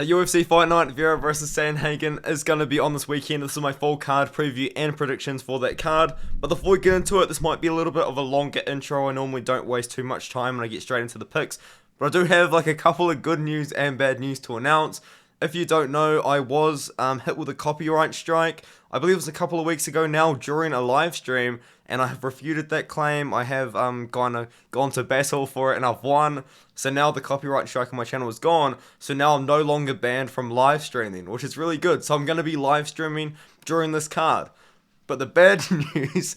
A UFC Fight Night, Vera versus Sandhagen is going to be on this weekend. This is my full card preview and predictions for that card. But before we get into it, this might be a little bit of a longer intro. I normally don't waste too much time and I get straight into the picks. But I do have like a couple of good news and bad news to announce. If you don't know, I was hit with a copyright strike. I believe it was a couple of weeks ago now during a live stream, and I have refuted that claim. I have gone to battle for it, and I've won. So now the copyright strike on my channel is gone. So now I'm no longer banned from live streaming, which is really good. So I'm going to be live streaming during this card. But the bad news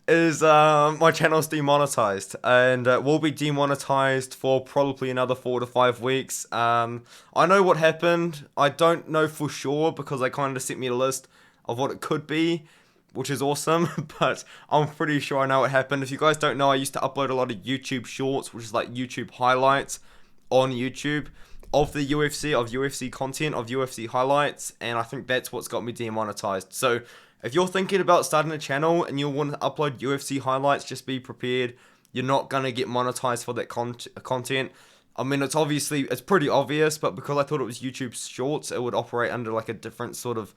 is my channel's demonetized, and will be demonetized for probably another 4 to 5 weeks. I know what happened. I don't know for sure because they kind of sent me a list of what it could be, which is awesome, but I'm pretty sure I know what happened. If you guys don't know, I used to upload a lot of YouTube shorts, which is like YouTube highlights on YouTube of the UFC, of UFC content, of UFC highlights, and I think that's what's got me demonetized. So if you're thinking about starting a channel and you want to upload UFC highlights, just be prepared. You're not going to get monetized for that content. I mean, it's pretty obvious, but because I thought it was YouTube Shorts, it would operate under like a different sort of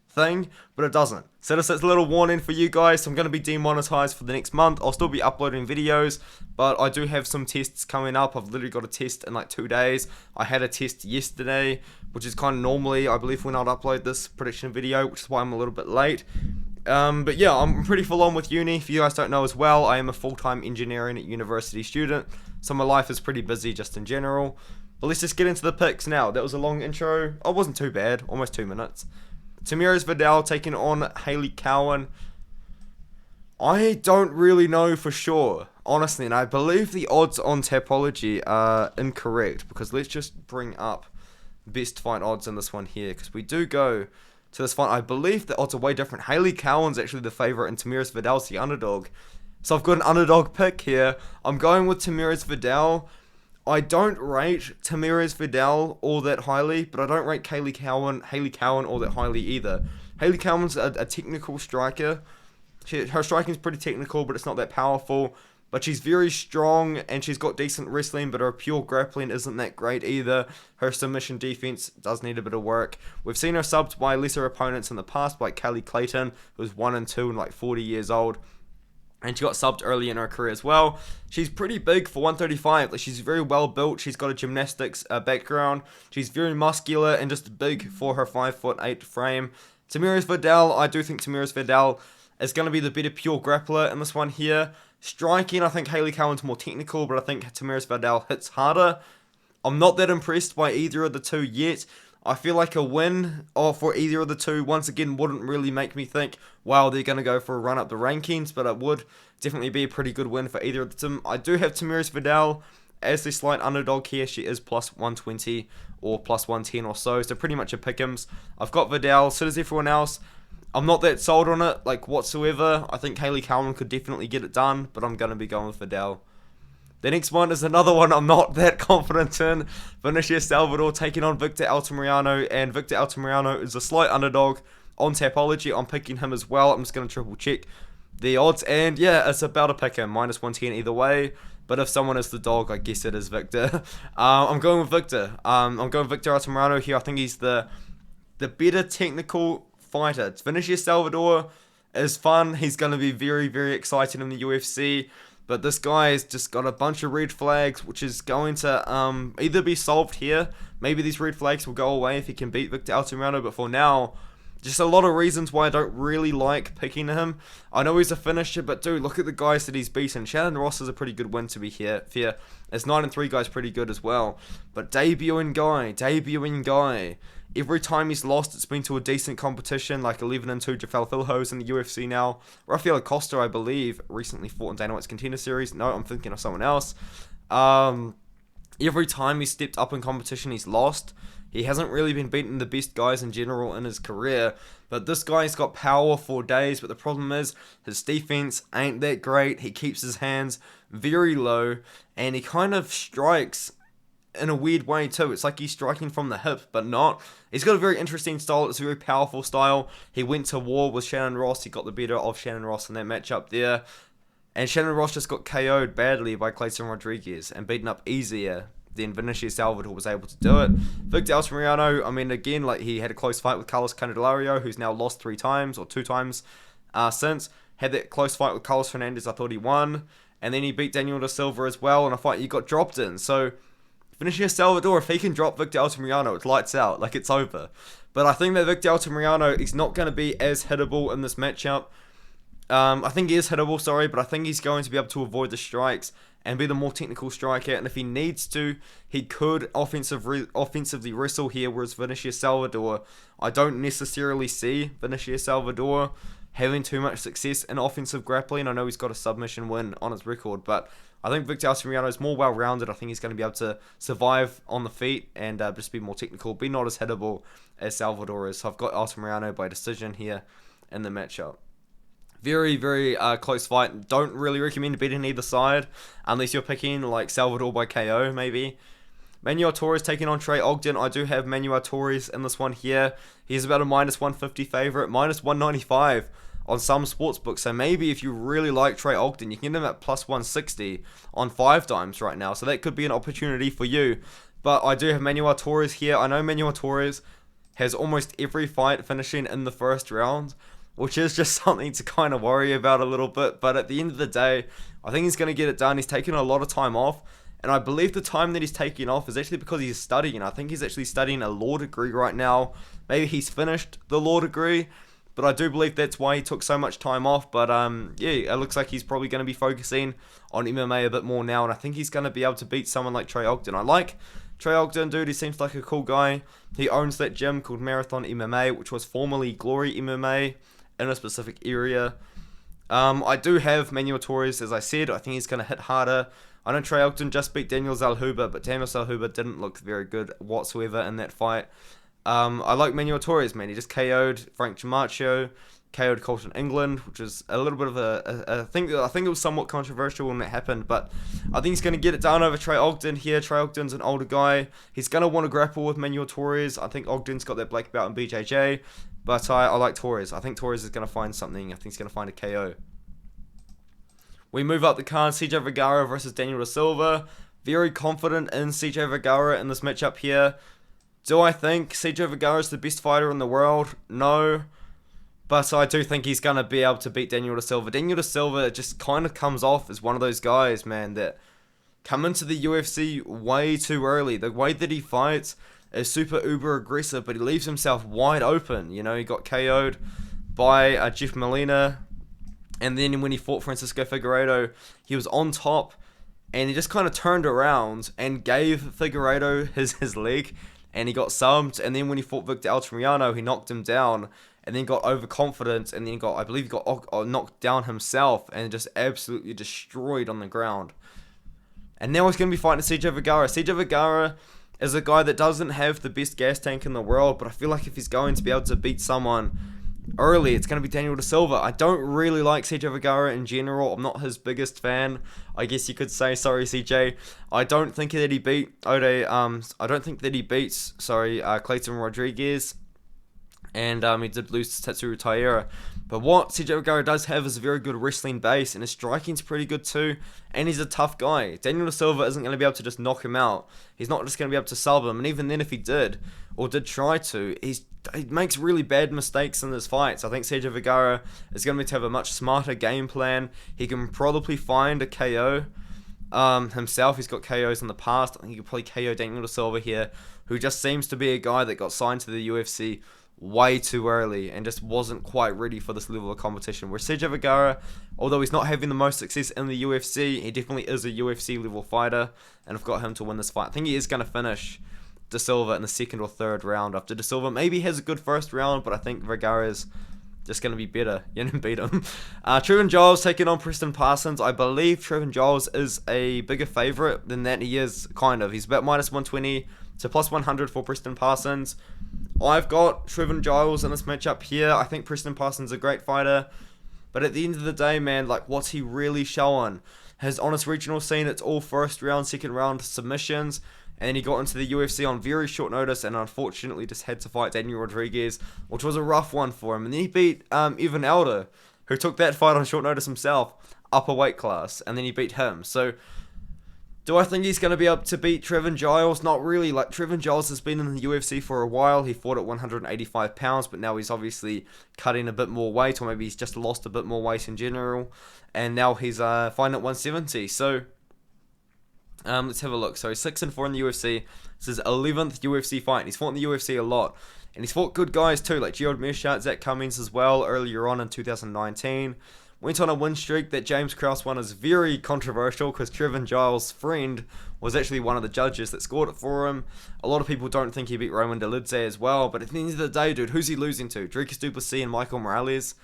thing, but it doesn't. So this is a little warning for you guys. So I'm going to be demonetized for the next month. I'll still be uploading videos, but I do have some tests coming up. I've literally got a test in like 2 days. I had a test yesterday, which is kind of normally, I believe, when I'd upload this prediction video, which is why I'm a little bit late. But yeah, I'm pretty full on with uni. If you guys don't know as well, I am a full-time engineering at university student, so my life is pretty busy just in general. But let's just get into the picks now. That was a long intro. Oh, it wasn't too bad, almost 2 minutes. Vidal taking on Haley Cowan. I don't really know for sure, honestly, and I believe the odds on Tapology are incorrect, because let's just bring up best fight odds in this one here, because we do go to this fight. I believe the odds are way different. Haley Cowan's actually the favourite and Vidal's the underdog. So I've got an underdog pick here. I'm going with Vidal. I don't rate Vidal all that highly, but I don't rate Haley Cowan all that highly either. Haley Cowan's a technical striker. Her striking's pretty technical, but it's not that powerful. But she's very strong, and she's got decent wrestling, but her pure grappling isn't that great either. Her submission defense does need a bit of work. We've seen her subbed by lesser opponents in the past, like Kelly Clayton, who's 1-2 and like 40 years old. And she got subbed early in her career as well. She's pretty big for 135. Like, she's very well built. She's got a gymnastics background. She's very muscular and just big for her 5'8" frame. Vidal, I do think Vidal is going to be the better pure grappler in this one here. Striking, I think Haley Cowan's more technical, but I think Vidal hits harder. I'm not that impressed by either of the two yet. I feel like a win for either of the two, once again, wouldn't really make me think, wow, they're going to go for a run up the rankings, but it would definitely be a pretty good win for either of the two. I do have Vidal as the slight underdog here. She is plus 120 or plus 110 or so pretty much a pick'ems. I've got Vidal, so does everyone else. I'm not that sold on it, like, whatsoever. I think Haley Cowan could definitely get it done, but I'm going to be going with Vidal. The next one is another one I'm not that confident in. Salvador taking on Victor Mariano, and Victor Mariano is a slight underdog on Tapology. I'm picking him as well. I'm just going to triple check the odds, and yeah, it's about a pick him, minus 110 either way. But if someone is the dog, I guess it is Victor. I'm going with Victor. I'm going with Victor Mariano here. I think he's the better technical fighter. Salvador is fun. He's going to be very, very exciting in the UFC. But this guy's just got a bunch of red flags, which is going to either be solved here. Maybe these red flags will go away if he can beat Victor Mariano. But for now, just a lot of reasons why I don't really like picking him. I know he's a finisher, but dude, look at the guys that he's beaten. Shannon Ross is a pretty good win to be fair. This 9-3 guy's pretty good as well. But debuting guy. Every time he's lost, it's been to a decent competition, like 11-2 Jafal Filho's in the UFC now. Rafael Acosta, I believe, recently fought in Dana White's Contender Series. No, I'm thinking of someone else. Every time he's stepped up in competition, he's lost. He hasn't really been beating the best guys in general in his career. But this guy's got power for days. But the problem is, his defense ain't that great. He keeps his hands very low. And he kind of strikes in a weird way too. It's like he's striking from the hip, but not. He's got a very interesting style. It's a very powerful style. He went to war with Shannon Ross. He got the better of Shannon Ross in that matchup there. And Shannon Ross just got KO'd badly by Clayton Rodriguez and beaten up easier then Vinicius Salvador was able to do it. Vidal, Mariano, I mean, again, like, he had a close fight with Carlos Candelario, who's now lost 3 times, or 2 times since. Had that close fight with Carlos Fernandez, I thought he won. And then he beat Daniel da Silva as well in a fight he got dropped in. So, Vinicius Salvador, if he can drop Vidal Mariano, it's lights out, like, it's over. But I think that Vidal Mariano is not going to be as hittable in this matchup. I think he is hittable, sorry, but I think he's going to be able to avoid the strikes and be the more technical striker. And if he needs to, he could offensively wrestle here, whereas Vinicius Salvador, I don't necessarily see Vinicius Salvador having too much success in offensive grappling. I know he's got a submission win on his record, but I think Vidal Mariano is more well-rounded. I think he's going to be able to survive on the feet and just be more technical, be not as hittable as Salvador is. So I've got Mariano by decision here in the matchup. Very, very close fight. Don't really recommend beating either side unless you're picking like Salvador by KO, maybe. Manuel Torres taking on Trey Ogden. I do have Manuel Torres in this one here. He's about a minus 150 favorite, minus 195 on some sportsbooks. So maybe if you really like Trey Ogden, you can get him at plus 160 on 5 times right now. So that could be an opportunity for you. But I do have Manuel Torres here. I know Manuel Torres has almost every fight finishing in the first round, which is just something to kind of worry about a little bit. But at the end of the day, I think he's going to get it done. He's taken a lot of time off. And I believe the time that he's taking off is actually because he's studying. I think he's actually studying a law degree right now. Maybe he's finished the law degree. But I do believe that's why he took so much time off. But yeah, it looks like he's probably going to be focusing on MMA a bit more now. And I think he's going to be able to beat someone like Trey Ogden. I like Trey Ogden, dude. He seems like a cool guy. He owns that gym called Marathon MMA, which was formerly Glory MMA in a specific area. I do have Manuel Torres, as I said. I think he's going to hit harder. I know Trey Ogden just beat Daniel Zalhuba, but Daniel Zalhuba didn't look very good whatsoever in that fight. I like Manuel Torres, man. He just KO'd Frank Camacho, KO'd Colton England, which is a little bit of I think it was somewhat controversial when that happened, but I think he's going to get it done over Trey Ogden here. Trey Ogden's an older guy. He's going to want to grapple with Manuel Torres. I think Ogden's got that black belt in BJJ, but I like Torres. I think Torres is going to find something. I think he's going to find a KO. We move up the card, CJ Vergara versus Daniel da Silva. Very confident in CJ Vergara in this matchup here. Do I think CJ Vergara is the best fighter in the world? No. But I do think he's going to be able to beat Daniel da Silva. Daniel da Silva just kind of comes off as one of those guys, man, that come into the UFC way too early. The way that he fights is super uber aggressive, but he leaves himself wide open. You know, he got KO'd by Jeff Molina. And then when he fought Francisco Figueiredo, he was on top. And he just kind of turned around and gave Figueiredo his leg. And he got subbed. And then when he fought Vidal Mariano, he knocked him down. And then got overconfident. And then I believe he got knocked down himself. And just absolutely destroyed on the ground. And now he's going to be fighting CJ Vergara. CJ Vergara is a guy that doesn't have the best gas tank in the world. But I feel like if he's going to be able to beat someone early, it's going to be Daniel da Silva. I don't really like CJ Vergara in general. I'm not his biggest fan, I guess you could say. Sorry, CJ. I don't think that he beat I don't think that he beats Clayton Rodriguez. And he did lose to Tatsuro Taira. But what CJ Vergara does have is a very good wrestling base, and his striking's pretty good too. And he's a tough guy. Daniel da Silva isn't going to be able to just knock him out. He's not just going to be able to sub him. And even then, if he did, or did try to, he makes really bad mistakes in his fights. I think CJ Vergara is going to have a much smarter game plan. He can probably find a KO himself. He's got KOs in the past. I think he could probably KO Daniel da Silva here, who just seems to be a guy that got signed to the UFC way too early and just wasn't quite ready for this level of competition. Where CJ Vergara, although he's not having the most success in the UFC, he definitely is a UFC level fighter, and I've got him to win this fight. I think he is going to finish da Silva in the second or third round. After da Silva maybe has a good first round, but I think Vergara is just going to be better. You didn't beat him. Trevin Giles taking on Preston Parsons. I believe Trevin Giles is a bigger favourite than that. He is, kind of. He's about minus 120 to plus 100 for Preston Parsons. I've got Trevin Giles in this matchup here. I think Preston Parsons is a great fighter. But at the end of the day, man, like, what's he really showing? His honest regional scene, it's all first round, second round submissions. And then he got into the UFC on very short notice and unfortunately just had to fight Daniel Rodriguez, which was a rough one for him. And then he beat Evan Elder, who took that fight on short notice himself, up a weight class. And then he beat him. So Do I think he's going to be able to beat Trevin Giles? Not really. Like, Trevin Giles has been in the UFC for a while. He fought at 185 pounds, but now he's obviously cutting a bit more weight, or maybe he's just lost a bit more weight in general. And now he's fighting at 170. So, let's have a look. So, 6-4 in the UFC. This is his 11th UFC fight. And he's fought in the UFC a lot. And he's fought good guys too, like Gerald Meerschaert, Zach Cummings as well, earlier on in 2019. Went on a win streak that James Krause won is very controversial because Trevin Giles' friend was actually one of the judges that scored it for him. A lot of people don't think he beat Roman Dolidze as well, but at the end of the day, dude, who's he losing to? Dricus du Plessis and Michael Morales.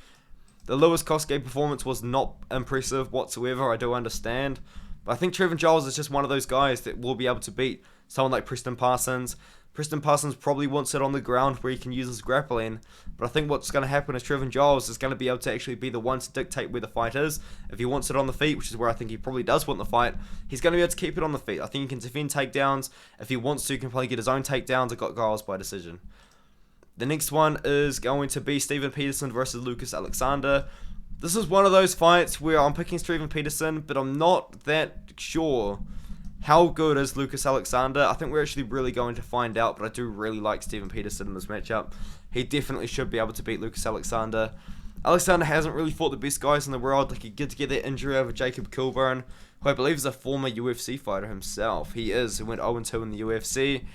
The Lewis Koskei performance was not impressive whatsoever, I do understand. But I think Trevin Giles is just one of those guys that will be able to beat someone like Preston Parsons. Preston Parsons probably wants it on the ground where he can use his grappling, but I think what's going to happen is Trevin Giles is going to be able to actually be the one to dictate where the fight is. If he wants it on the feet, which is where I think he probably does want the fight, he's going to be able to keep it on the feet. I think he can defend takedowns. If he wants to, he can probably get his own takedowns. I got Giles by decision. The next one is going to be Steven Peterson versus Lucas Alexander. This is one of those fights where I'm picking Steven Peterson, but I'm not that sure how good is Lucas Alexander. I think we're actually really going to find out, but I do really like Steven Peterson in this matchup. He definitely should be able to beat Lucas Alexander. Alexander hasn't really fought the best guys in the world. Like, he did get that injury over Jacob Kilburn, who I believe is a former UFC fighter himself. He is. He went 0-2 in the UFC.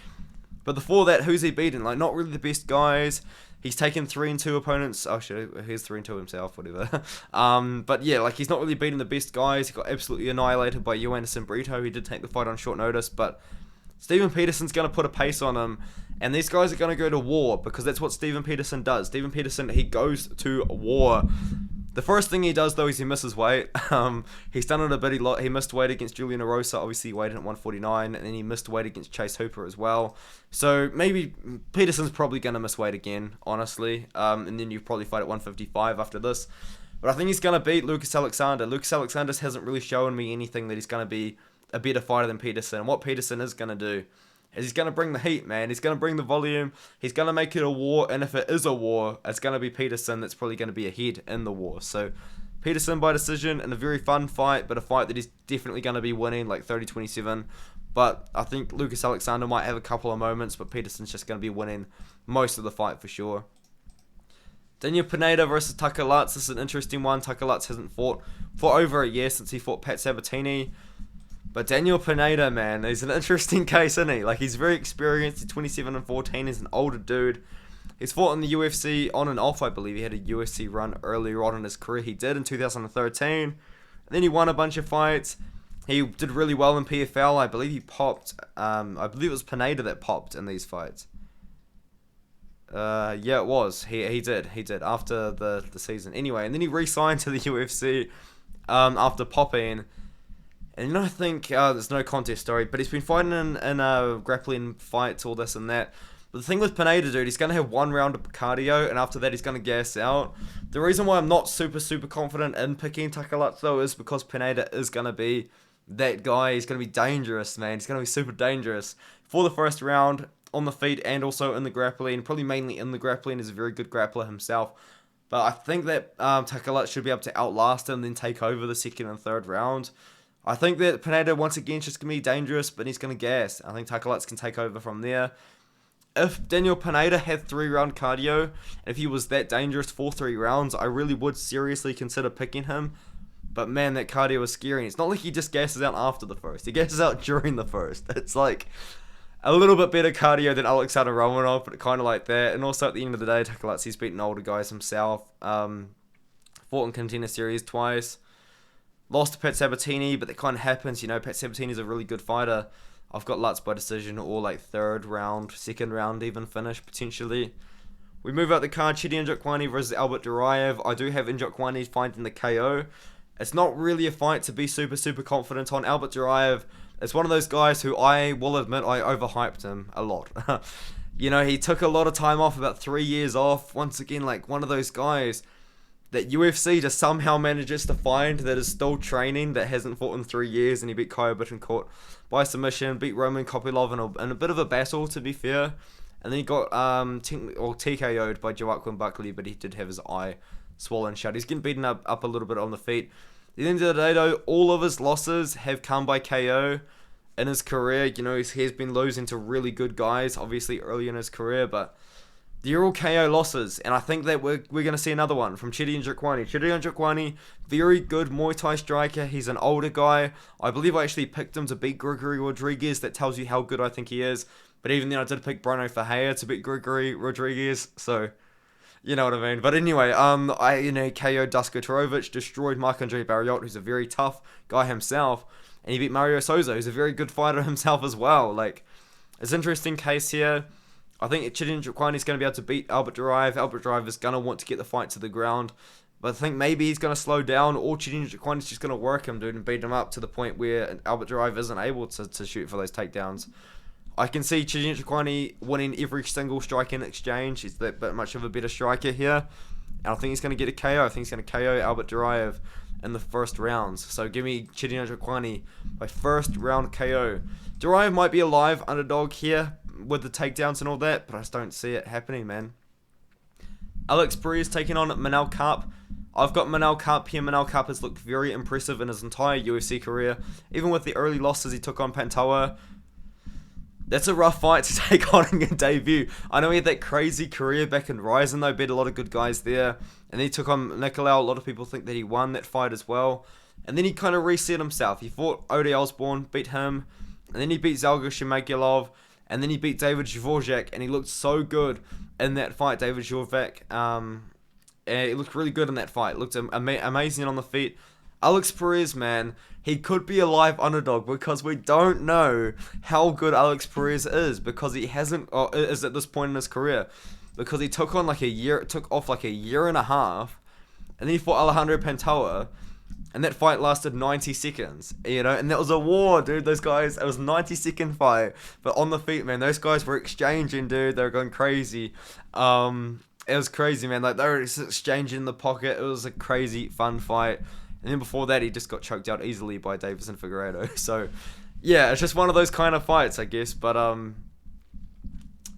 But before that, who's he beaten? Like, not really the best guys. He's taken 3-2 opponents. Oh shit, he's 3-2 himself, whatever. But yeah, like, he's not really beating the best guys. He got absolutely annihilated by Joanderson Brito. He did take the fight on short notice, but Steven Peterson's going to put a pace on him, and these guys are going to go to war because that's what Steven Peterson does. Steven Peterson, he goes to war. The first thing he does, though, is he misses weight. He's done it a bit. He missed weight against Julian Erosa. Obviously, he weighed in at 149, and then he missed weight against Chase Hooper as well. So maybe Peterson's probably going to miss weight again, honestly. And then you probably fight at 155 after this. But I think he's going to beat Lucas Alexander. Lucas Alexander hasn't really shown me anything that he's going to be a better fighter than Peterson. And what Peterson is going to do is he's going to bring the heat, man. He's going to bring the volume. He's going to make it a war. And if it is a war, it's going to be Peterson that's probably going to be ahead in the war. So Peterson by decision in a very fun fight, but a fight that he's definitely going to be winning, like 30-27. But I think Lucas Alexander might have a couple of moments, but Peterson's just going to be winning most of the fight for sure. Daniel Pineda versus Takealot. This is an interesting one. Takealot hasn't fought for over a year since he fought Pat Sabatini. But Daniel Pineda, man, he's an interesting case, isn't he? Like, he's very experienced. He's 27-14. He's an older dude. He's fought in the UFC on and off, I believe. He had a UFC run earlier on in his career. He did in 2013. And then he won a bunch of fights. He did really well in PFL. I believe he popped. I believe it was Pineda that popped in these fights. Yeah, it was. He did after the season. Anyway, and then he re-signed to the UFC after popping. And I think there's no contest story, but he's been fighting in grappling fights, all this and that. But the thing with Pineda, dude, he's going to have one round of cardio, and after that he's going to gas out. The reason why I'm not super confident in picking Takealot, though, is because Pineda is going to be that guy. He's going to be dangerous, man. He's going to be super dangerous. For the first round, on the feet and also in the grappling, probably mainly in the grappling, is a very good grappler himself. But I think that Takealot should be able to outlast him and then take over the second and third round. I think that Pineda, once again, is just going to be dangerous, but he's going to gas. I think Takealot can take over from there. If Daniel Pineda had 3-round cardio, if he was that dangerous for 3 rounds, I really would seriously consider picking him. But man, that cardio is scary. It's not like he just gasses out after the first. He gasses out during the first. It's like a little bit better cardio than Alexander Romanov, but kind of like that. And also at the end of the day, Takealot, he's beaten older guys himself. Fought in Contender Series twice. Lost to Pat Sabatini, but that kind of happens, you know. Pat Sabatini's a really good fighter. I've got Lutz by decision or like 3rd round, 2nd round even finish potentially. We move out the card, Chidi Njokwani versus Albert Duraev. I do have Njokwani finding the KO. It's not really a fight to be super confident on. Albert Duraev is one of those guys who I will admit I overhyped him a lot. You know, he took a lot of time off, about 3 years off. Once again, like one of those guys that UFC just somehow manages to find that is still training, that hasn't fought in 3 years, and he beat Kyle Bittencourt by submission, beat Roman Kopylov in a bit of a battle, to be fair, and then he got TKO'd by Joaquin Buckley, but he did have his eye swollen shut. He's getting beaten up a little bit on the feet. At the end of the day, though, all of his losses have come by KO. in his career. You know, he's been losing to really good guys, obviously early in his career, but they're all KO losses, and I think that we're going to see another one from Chidi Njokwani. Chidi Njokwani, very good Muay Thai striker. He's an older guy. I believe I actually picked him to beat Gregory Rodriguez. That tells you how good I think he is. But even then, I did pick Bruno Ferreira to beat Gregory Rodriguez, so you know what I mean. But anyway, I KO'd Dusko Torovic, destroyed Marc-Andre Barriot, who's a very tough guy himself, and he beat Mario Souza, who's a very good fighter himself as well. Like, it's an interesting case here. I think Chidi Njokwani is going to be able to beat Albert Duraev. Albert Duraev is going to want to get the fight to the ground. But I think maybe he's going to slow down, or Chidi Njokwani is just going to work him, dude, and beat him up to the point where Albert Duraev isn't able to shoot for those takedowns. I can see Chidi Njokwani winning every single strike in exchange. He's that bit much of a better striker here. And I think he's going to get a KO. I think he's going to KO Albert Duraev in the first rounds. So give me Chidi Njokwani by first round KO. Duraev might be a live underdog here with the takedowns and all that, but I just don't see it happening, man. Alex Perez taking on Manel Kape. I've got Manel Kape here. Manel Kape has looked very impressive in his entire UFC career. Even with the early losses he took on Pantoja. That's a rough fight to take on in your debut. I know he had that crazy career back in Ryzen, though, beat a lot of good guys there. And then he took on Nicolau. A lot of people think that he won that fight as well. And then he kind of reset himself. He fought Ode Osborne, beat him. And then he beat Zalga Shimagulov. And then he beat David Dvorak, and he looked so good in that fight, David Dvorak. He looked really good in that fight. Looked amazing on the feet. Alex Perez, man, he could be a live underdog because we don't know how good Alex Perez is because he hasn't, or is at this point in his career, because he took off like a year and a half, and then he fought Alejandro Pantoja. And that fight lasted 90 seconds, you know, and that was a war, dude. Those guys, it was a 90-second fight, but on the feet, man, those guys were exchanging, dude. They were going crazy. It was crazy, man. Like, they were just exchanging in the pocket. It was a crazy, fun fight. And then before that, he just got choked out easily by Davison Figueiredo. So, yeah, it's just one of those kind of fights, I guess. But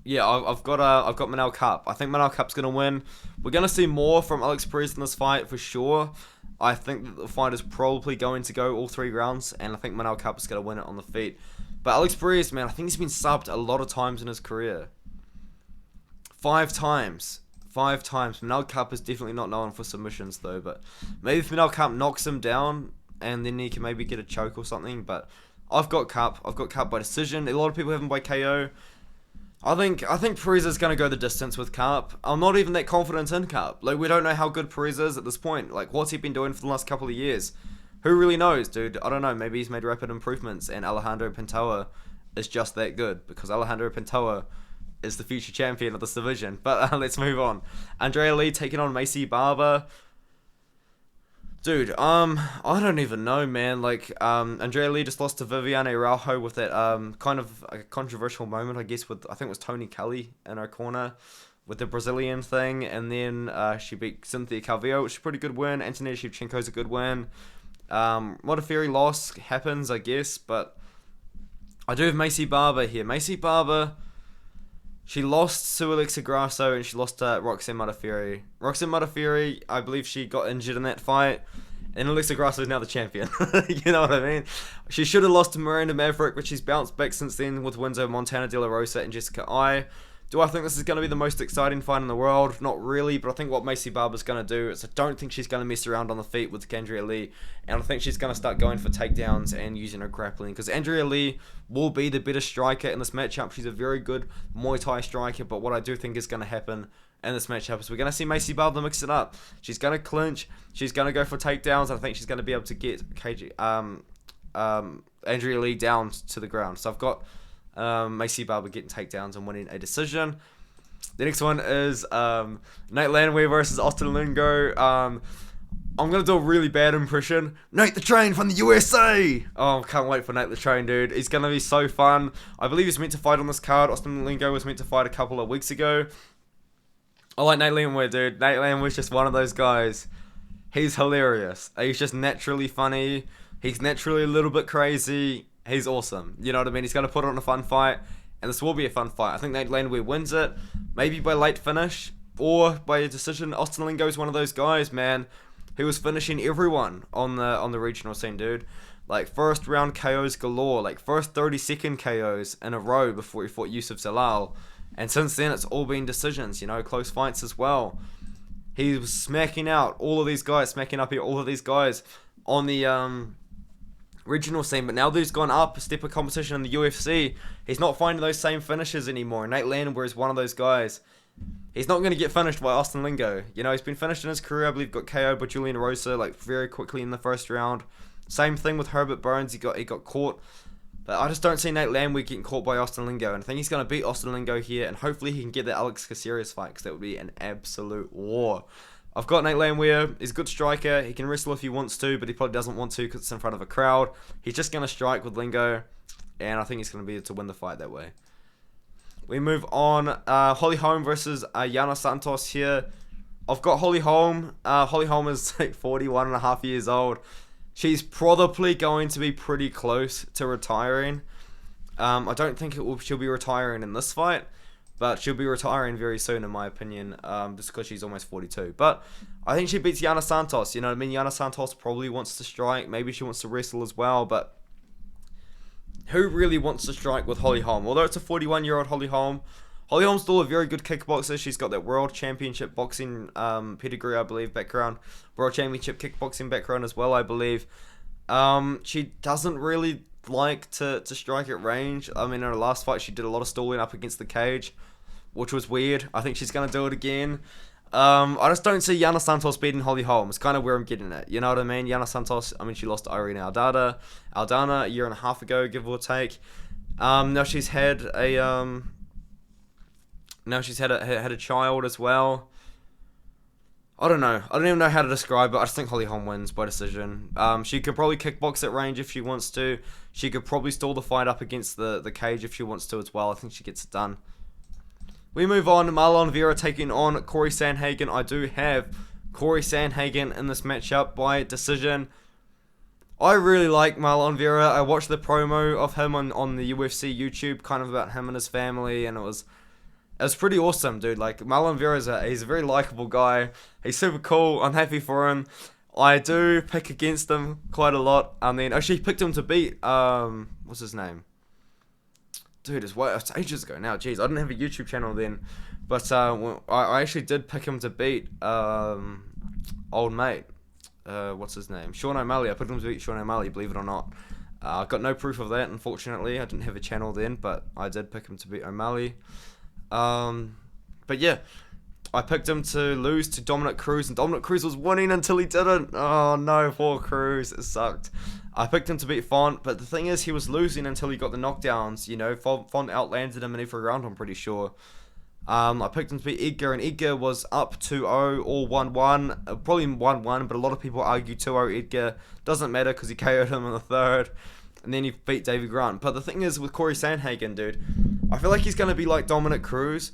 yeah, I've got Manel Kape. I think Manel Kape's gonna win. We're gonna see more from Alex Perez in this fight for sure. I think that the fight is probably going to go all 3 rounds, and I think Manel Kape is going to win it on the feet. But Alex Perez, man, I think he's been subbed a lot of times in his career. 5 times. 5 times. Manel Kape is definitely not known for submissions, though. But maybe if Manel Kape knocks him down, and then he can maybe get a choke or something. But I've got Kape. I've got Kape by decision. A lot of people have him by KO. I think Perez is going to go the distance with Kape. I'm not even that confident in Kape. Like, we don't know how good Perez is at this point. Like, what's he been doing for the last couple of years? Who really knows, dude? I don't know. Maybe he's made rapid improvements, and Alejandro Pantoja is just that good, because Alejandro Pantoja is the future champion of this division. But let's move on. Andrea Lee taking on Macy Barber. Dude, I don't even know, man. Like, Andrea Lee just lost to Viviane Araujo with that, kind of a controversial moment, I guess, with, I think it was Tony Kelly in her corner with the Brazilian thing, and then, she beat Cynthia Calvillo, which is a pretty good win. Antonina Shevchenko's a good win. Modafferi loss happens, I guess, but I do have Macy Barber here. Macy Barber, she lost to Alexa Grasso, and she lost to Roxanne Modafferi. Roxanne Modafferi, I believe she got injured in that fight, and Alexa Grasso is now the champion. You know what I mean? She should have lost to Miranda Maverick, but she's bounced back since then with wins over Montana De La Rosa and Jessica Ai. Do I think this is going to be the most exciting fight in the world? Not really, but I think what Macy Barber's going to do is I don't think she's going to mess around on the feet with Andrea Lee, and I think she's going to start going for takedowns and using her grappling, because Andrea Lee will be the better striker in this matchup. She's a very good Muay Thai striker, but what I do think is going to happen in this matchup is we're going to see Macy Barber mix it up. She's going to clinch, she's going to go for takedowns, and I think she's going to be able to get Andrea Lee down to the ground. So I've got Macy Barber getting takedowns and winning a decision. The next one is Nate Landwehr versus Austin Lingo. I'm going to do a really bad impression. Nate the Train from the USA! Oh, can't wait for Nate the Train, dude. He's going to be so fun. I believe he's meant to fight on this card. Austin Lingo was meant to fight a couple of weeks ago. I like Nate Landwehr, dude. Nate Landwehr's just one of those guys. He's hilarious. He's just naturally funny. He's naturally a little bit crazy. He's awesome. You know what I mean? He's going to put on a fun fight, and this will be a fun fight. I think Nate Landwehr wins it, maybe by late finish or by a decision. Austin Lingo is one of those guys, man, who was finishing everyone on the regional scene, dude. like first round KOs galore, like first 30-second KOs in a row before he fought Yusuf Zalal. And since then, it's all been decisions, close fights as well. He was smacking out all of these guys, smacking up here all of these guys on the regional scene. But now that he's gone up a step of competition in the UFC, he's not finding those same finishes anymore. Nate Landwehr is one of those guys. He's not going to get finished by Austin Lingo. He's been finished in his career. I believe got KO'd by Julian Rosa like very quickly in the first round. Same thing with Herbert Burns. He got caught. But I just don't see Nate Landwehr getting caught by Austin Lingo. And I think he's going to beat Austin Lingo here. And hopefully he can get that Alex Caceres fight, because that would be an absolute war. I've got Nate Landwehr. He's a good striker. He can wrestle if he wants to, but he probably doesn't want to because it's in front of a crowd. He's just going to strike with Lingo. And I think he's going to be able to win the fight that way. We move on. Holly Holm versus Yana Santos here. I've got Holly Holm. Holly Holm is like 41 and a half years old. She's probably going to be pretty close to retiring. I don't think she'll be retiring in this fight, but she'll be retiring very soon, in my opinion, just because she's almost 42. But I think she beats Yana Santos. You know what I mean? Yana Santos probably wants to strike. Maybe she wants to wrestle as well, but who really wants to strike with Holly Holm? Although it's a 41-year-old Holly Holm, Holly Holm's still a very good kickboxer. She's got that world championship boxing pedigree, I believe, background. World championship kickboxing background as well, I believe. She doesn't really like to strike at range. I mean, in her last fight, she did a lot of stalling up against the cage, which was weird. I think she's going to do it again. I just don't see Yana Santos beating Holly Holm. It's kind of where I'm getting at. You know what I mean? Yana Santos, she lost to Irene Aldana a year and a half ago, give or take. Now she's had a... Now she's had a child as well. I don't know. I don't even know how to describe it. I just think Holly Holm wins by decision. She could probably kickbox at range if she wants to. She could probably stall the fight up against the cage if she wants to as well. I think she gets it done. We move on. Marlon Vera taking on Corey Sandhagen. I do have Corey Sandhagen in this matchup by decision. I really like Marlon Vera. I watched the promo of him on the UFC YouTube, kind of about him and his family, and it was pretty awesome, dude. Like, Marlon Vera he's a very likable guy. He's super cool. I'm happy for him. I do pick against him quite a lot. I mean, actually picked him to beat, what's his name? Dude, it's ages ago now. Jeez, I didn't have a YouTube channel then. But I actually did pick him to beat old mate. What's his name? Sean O'Malley. I picked him to beat Sean O'Malley, believe it or not. I got no proof of that, unfortunately. I didn't have a channel then, but I did pick him to beat O'Malley. But yeah, I picked him to lose to Dominic Cruz, and Dominic Cruz was winning until he didn't. Oh no, poor Cruz, it sucked. I picked him to beat Font, but the thing is, he was losing until he got the knockdowns. Font outlanded him in every round, I'm pretty sure. I picked him to beat Edgar, and Edgar was up 2-0 or 1-1, probably 1-1, but a lot of people argue 2-0 Edgar. Doesn't matter because he KO'd him in the third. And then he beat David Grant. But the thing is with Corey Sandhagen, dude, I feel like he's going to be like Dominic Cruz,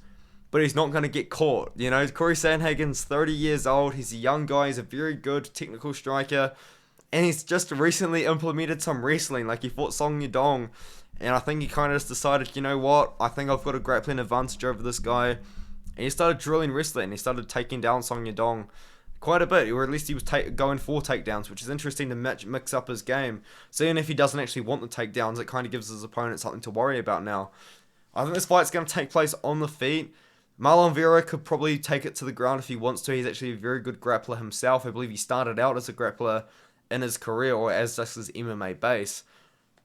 but he's not going to get caught. Corey Sandhagen's 30 years old. He's a young guy. He's a very good technical striker. And he's just recently implemented some wrestling. Like, he fought Song Yadong. And I think he kind of just decided, you know what? I think I've got a grappling advantage over this guy. And he started drilling wrestling. He started taking down Song Yadong quite a bit, or at least he was going for takedowns, which is interesting to mix up his game. So even if he doesn't actually want the takedowns, it kind of gives his opponent something to worry about now. I think this fight's going to take place on the feet. Marlon Vera could probably take it to the ground if he wants to. He's actually a very good grappler himself. I believe he started out as a grappler in his career, or as just his MMA base.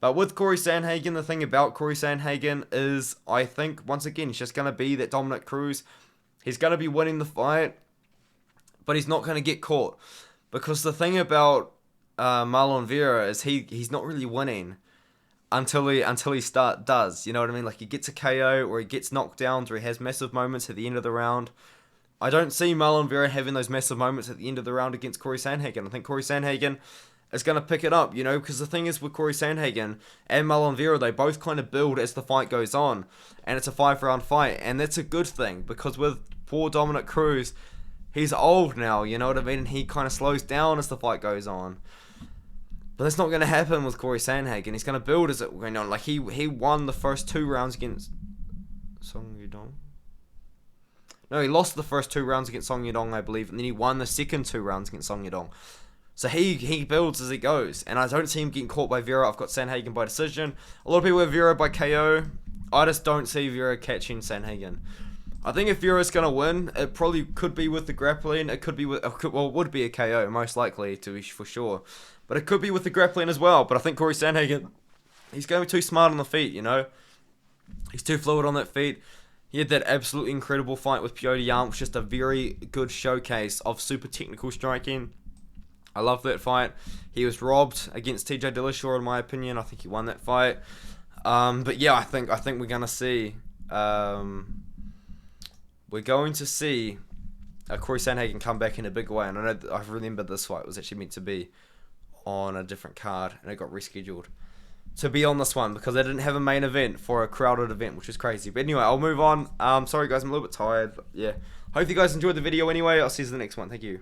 But with Corey Sandhagen, the thing about Corey Sandhagen is, I think, once again, he's just going to be that Dominic Cruz. He's going to be winning the fight, but he's not going to get caught. Because the thing about Marlon Vera is he's not really winning until he does. You know what I mean? Like, he gets a KO, or he gets knocked down, or he has massive moments at the end of the round. I don't see Marlon Vera having those massive moments at the end of the round against Corey Sandhagen. I think Corey Sandhagen is going to pick it up, because the thing is with Corey Sandhagen and Marlon Vera, they both kind of build as the fight goes on. And it's a 5-round fight, and that's a good thing, because with poor Dominic Cruz, he's old now, you know what I mean? And he kind of slows down as the fight goes on. But that's not going to happen with Corey Sandhagen. He's going to build as it going on. Like, he won the first 2 rounds against Song Yadong. No, he lost the first 2 rounds against Song Yadong, I believe. And then he won the second 2 rounds against Song Yadong. So he builds as he goes, and I don't see him getting caught by Vera. I've got Sandhagen by decision. A lot of people have Vera by KO. I just don't see Vera catching Sandhagen. I think if Vera's gonna win, it probably could be with the grappling. It could be with, well, it would be a KO most likely, to be for sure. But it could be with the grappling as well. But I think Corey Sandhagen, he's going to be too smart on the feet, you know. He's too fluid on that feet. He had that absolutely incredible fight with Piotr Jan, which was just a very good showcase of super technical striking. I love that fight. He was robbed against TJ Dillashaw, in my opinion. I think he won that fight. But yeah, I think we're gonna see. We're going to see Corey Sandhagen come back in a big way. And I remember this fight was actually meant to be on a different card, and it got rescheduled to be on this one because they didn't have a main event for a crowded event, which is crazy. But anyway, I'll move on. Sorry guys, I'm a little bit tired. But yeah, hope you guys enjoyed the video anyway. I'll see you in the next one. Thank you.